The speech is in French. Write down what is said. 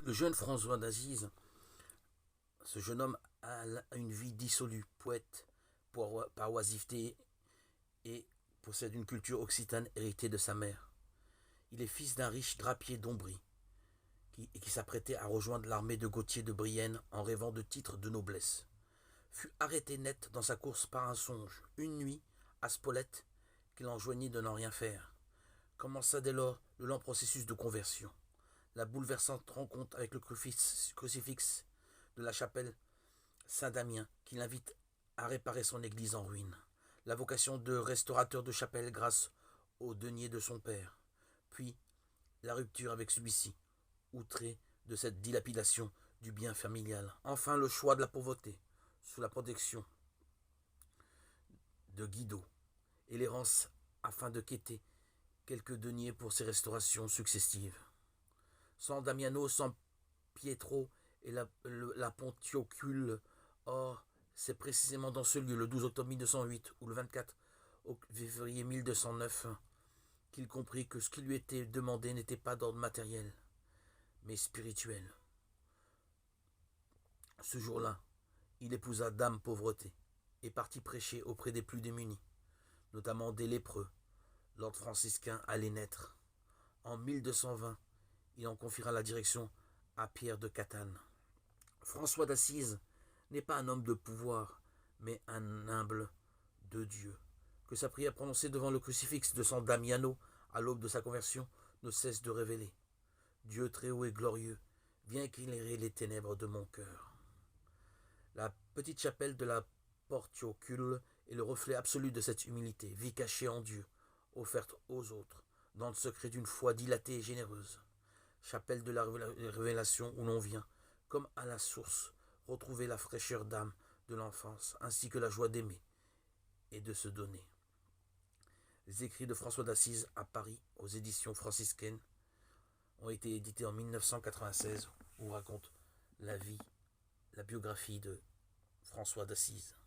Le jeune François d'Assise, ce jeune homme a une vie dissolue, poète par oisiveté et possède une culture occitane héritée de sa mère. Il est fils d'un riche drapier d'Ombrie qui s'apprêtait à rejoindre l'armée de Gauthier de Brienne en rêvant de titres de noblesse. Fut arrêté net dans sa course par un songe, une nuit, à Spolète, qu'il enjoignit de n'en rien faire. Commença dès lors le lent processus de conversion. La bouleversante rencontre avec le crucifix de la chapelle Saint-Damien qui l'invite à réparer son église en ruine. La vocation de restaurateur de chapelle grâce au denier de son père. Puis la rupture avec celui-ci, outré de cette dilapidation du bien familial. Enfin le choix de la pauvreté, sous la protection de Guido, et l'errance afin de quêter quelques deniers pour ses restaurations successives. Sans Damiano, sans Pietro et la Pontiocule, or c'est précisément dans ce lieu, le 12 octobre 1208 ou le 24 février 1209, qu'il comprit que ce qui lui était demandé n'était pas d'ordre matériel, mais spirituel. Ce jour-là, il épousa Dame Pauvreté et partit prêcher auprès des plus démunis, notamment des lépreux. L'ordre franciscain allait naître. En 1220, il en confiera la direction à Pierre de Catane. François d'Assise n'est pas un homme de pouvoir, mais un humble de Dieu, que sa prière prononcée devant le crucifix de San Damiano à l'aube de sa conversion ne cesse de révéler. Dieu très haut et glorieux, viens éclairer les ténèbres de mon cœur. La petite chapelle de la Portiocule est le reflet absolu de cette humilité, vie cachée en Dieu, offerte aux autres, dans le secret d'une foi dilatée et généreuse. Chapelle de la révélation où l'on vient, comme à la source, retrouver la fraîcheur d'âme de l'enfance, ainsi que la joie d'aimer et de se donner. Les écrits de François d'Assise à Paris, aux éditions franciscaines, ont été édités en 1996, où raconte la vie, la biographie de François d'Assise.